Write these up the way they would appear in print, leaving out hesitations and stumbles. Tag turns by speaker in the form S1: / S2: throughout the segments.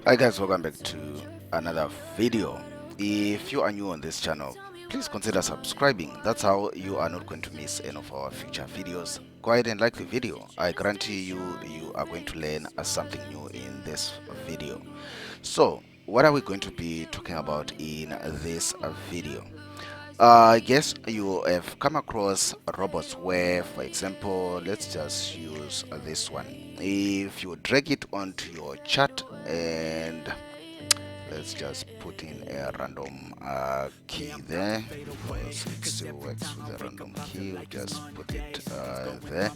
S1: Hi guys, welcome back to another video. If you are new on this channel, please consider subscribing. That's how you are not going to miss any of our future videos. Go ahead and like the video. I guarantee you are going to learn something new in this video. So what are we going to be talking about in this video? I guess you have come across robots where, for example, let's just use this one. If you drag it onto your chart and let's just put in a random key there, because it still works with a random key. We just put it there.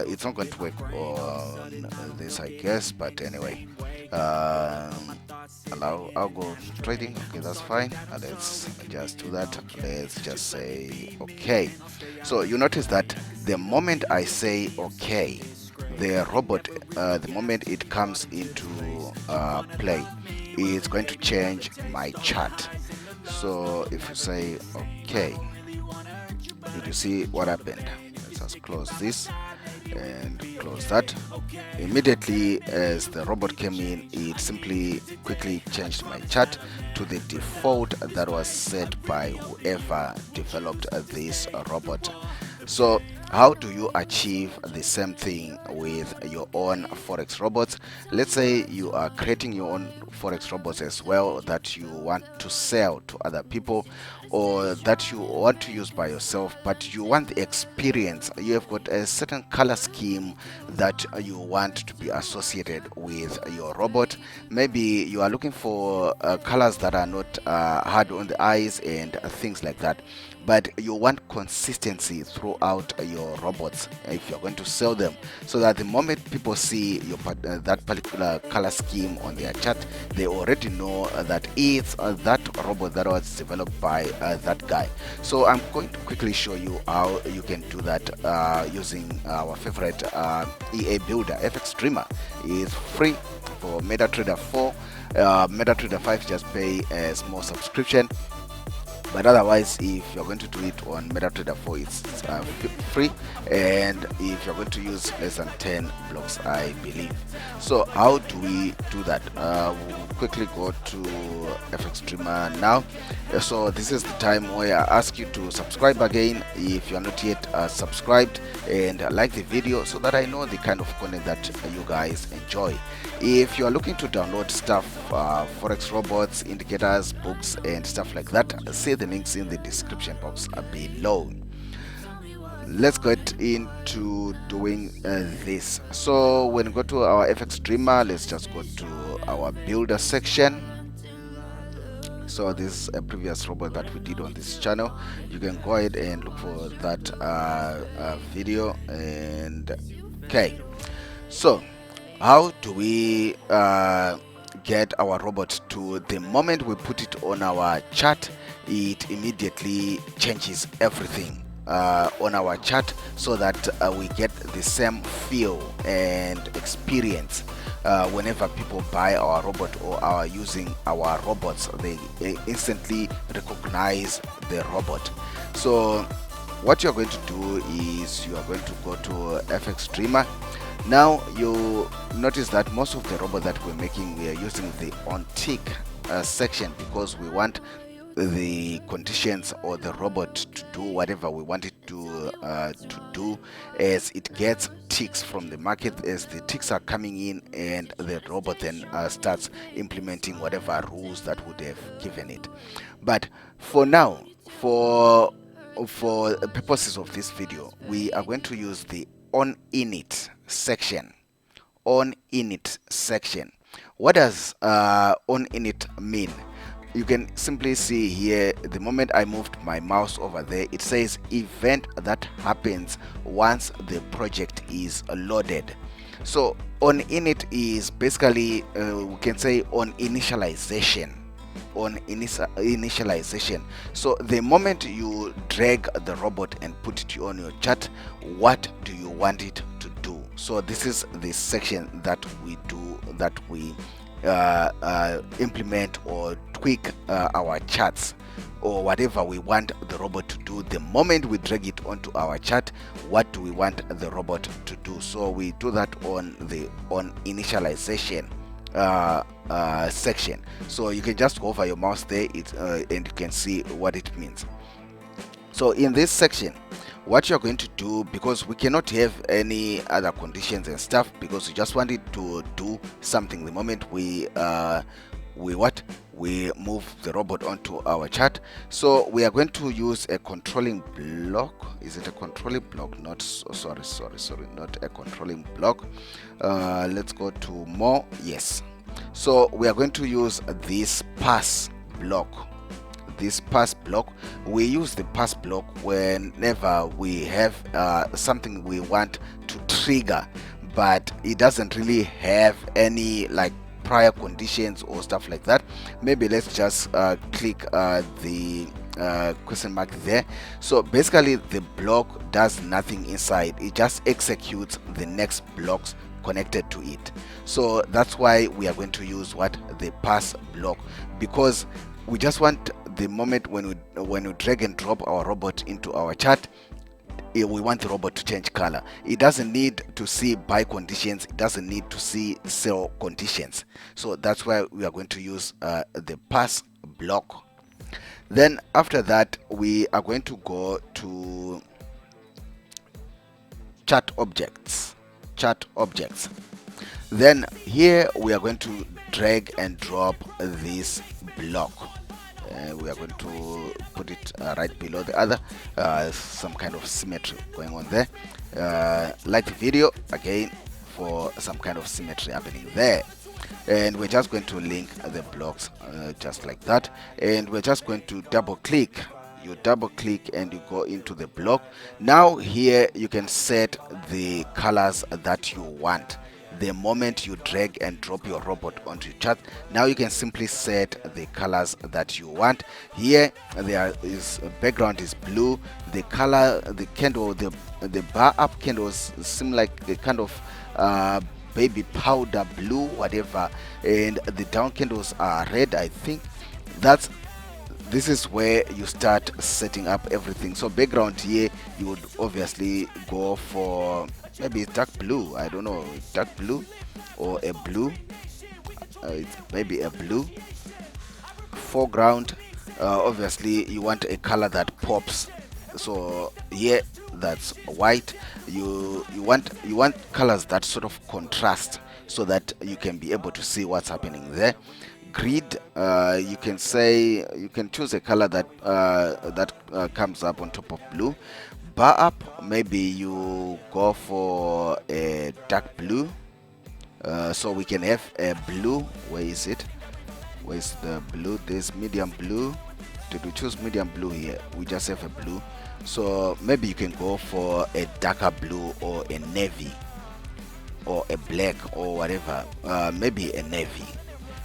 S1: It's not going to work on this, I guess, but anyway. I'll go trading. Okay, that's fine. Let's just do that. Let's just say okay. So you notice that the moment I say okay, the robot, the moment it comes into play, it's going to change my chart. So if you say okay, did you see what happened? Let's just close this and close that. Immediately as the robot came in, it simply quickly changed my chart to the default that was set by whoever developed this robot. So how do you achieve the same thing with your own forex robots? Let's say you are creating your own forex robots as well that you want to sell to other people, or that you want to use by yourself, but you want the experience. You have got a certain color scheme that you want to be associated with your robot. Maybe you are looking for colors that are not hard on the eyes and things like that, but you want consistency throughout your robots if you're going to sell them, so that the moment people see your that particular color scheme on their chart, they already know that it's that robot that was developed by that guy. So I'm going to quickly show you how you can do that using our favorite EA builder. Fxdreema is free for MetaTrader 4. MetaTrader 5 just pay a small subscription, but otherwise if you're going to do it on MetaTrader 4, it's free, and if you're going to use less than 10 blocks, I believe. So how do we do that? We'll quickly go to Fxdreema now. So this is the time where I ask you to subscribe again if you're not yet subscribed, and like the video so that I know the kind of content that you guys enjoy. If you are looking to download stuff, forex robots, indicators, books and stuff like that, see the links in the description box below. Let's get into doing this. So when we go to our Fxdreema, let's just go to our builder section. So this is a previous robot that we did on this channel. You can go ahead and look for that video. And okay, so how do we get our robot to the moment we put it on our chart, it immediately changes everything on our chart, so that we get the same feel and experience whenever people buy our robot or are using our robots. They instantly recognize the robot. So what you're going to do is you are going to go to Fxdreema. Now you notice that most of the robots that we're making, we are using the on tick section, because we want the conditions or the robot to do whatever we want it to do as it gets ticks from the market. As the ticks are coming in, and the robot then starts implementing whatever rules that would have given it. But for now, for purposes of this video, we are going to use the on init section. On init section. What does on init mean? You can simply see here, the moment I moved my mouse over there, it says event that happens once the project is loaded. So on init is basically we can say on initialization. On initialization. So the moment you drag the robot and put it on your chart, what do you want it to do? So this is the section that we do, that we implement or tweak our charts, or whatever we want the robot to do. The moment we drag it onto our chart, what do we want the robot to do? So we do that on the initialization section. So you can just hover your mouse there, and you can see what it means. So in this section, what you're going to do, because we cannot have any other conditions and stuff, because we just want it to do something the moment we move the robot onto our chart. So we are going to use a controlling block. Is it a controlling block? Not sorry, not a controlling block. Let's go to more. Yes. So we are going to use this pass block. This pass block, we use the pass block whenever we have something we want to trigger, but it doesn't really have any like prior conditions or stuff like that. Maybe let's just click the question mark there. So basically the block does nothing inside, it just executes the next blocks connected to it. So that's why we are going to use the pass block, because we just want the moment when we drag and drop our robot into our chart, we want the robot to change color. It doesn't need to see buy conditions, it doesn't need to see sell conditions. So that's why we are going to use the pass block. Then after that, we are going to go to chart objects. Then here we are going to drag and drop this block. We are going to put it right below the other, some kind of symmetry going on there. Like the video again for some kind of symmetry happening there. And we're just going to link the blocks just like that, and we're just going to double click. You double click and you go into the block. Now here you can set the colors that you want. The moment you drag and drop your robot onto your chart, now you can simply set the colors that you want. Here there is background is blue, the color, the candle, the bar up candles seem like the kind of baby powder blue, whatever, and the down candles are red. I think this is where you start setting up everything. So background here, you would obviously go for maybe dark blue, I don't know, dark blue or a blue. It's maybe a blue. Foreground, obviously you want a color that pops. So here that's white. You want colors that sort of contrast, so that you can be able to see what's happening there. Grid, you can choose a color that comes up on top of blue. Bar up, maybe you go for a dark blue, so we can have a blue. Where is it? Where's the blue? There's medium blue. Did we choose medium blue here? We just have a blue. So maybe you can go for a darker blue or a navy or a black or whatever, maybe a navy,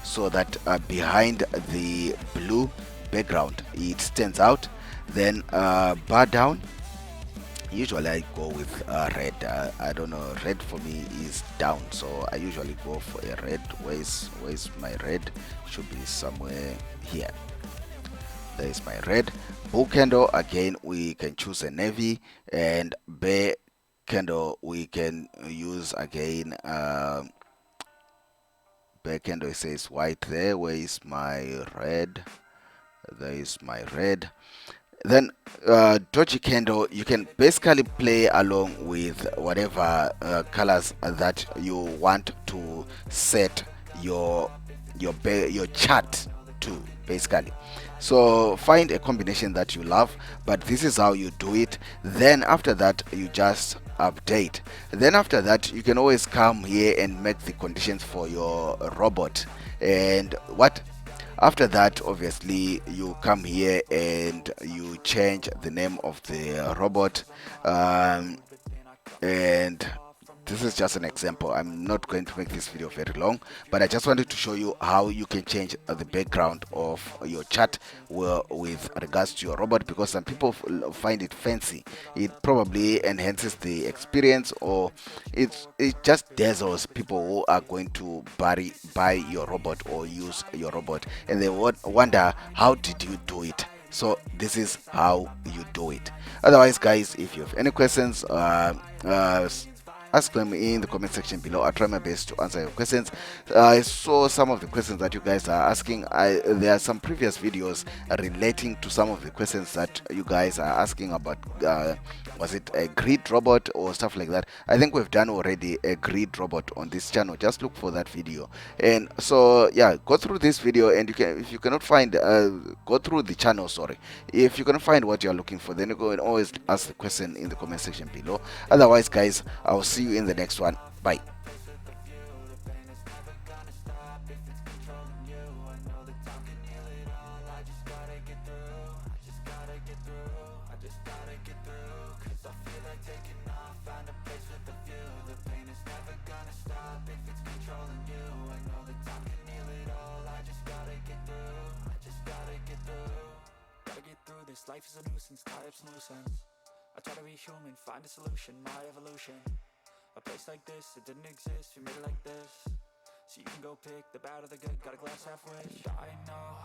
S1: so that behind the blue background it stands out. Then bar down, usually I go with red. I don't know, red for me is down, so I usually go for a red. Where's my red? Should be somewhere here. There is my red. Bull candle, again we can choose a navy, and bear candle we can use again bear candle. It says white there. Where is my red? There is my red. Then doji candle, you can basically play along with whatever colors that you want to set your chart to, basically. So find a combination that you love, but this is how you do it. Then after that, you just update. Then after that, you can always come here and make the conditions for your robot. And after that, obviously you come here and you change the name of the robot, and this is just an example. I'm not going to make this video very long, but I just wanted to show you how you can change the background of your chart with regards to your robot, because some people find it fancy. It probably enhances the experience, or it just dazzles people who are going to buy your robot or use your robot, and they wonder, how did you do it? So this is how you do it. Otherwise, guys, if you have any questions, ask them in the comment section below. I'll try my best to answer your questions. I saw some of the questions that you guys are asking. There are some previous videos relating to some of the questions that you guys are asking about. Was it a grid robot or stuff like that? I think we've done already a grid robot on this channel. Just look for that video. And so yeah, go through this video, and you can, if you cannot find, go through the channel, sorry. If you cannot find what you're looking for, then you go and always ask the question in the comment section below. Otherwise guys, I'll see you in the next one. Bye.
S2: Life is a nuisance, tie up some loose ends. I try to be human, find a solution, my evolution. A place like this, it didn't exist, we made it like this. So you can go pick the bad or the good, got a glass half wish. I know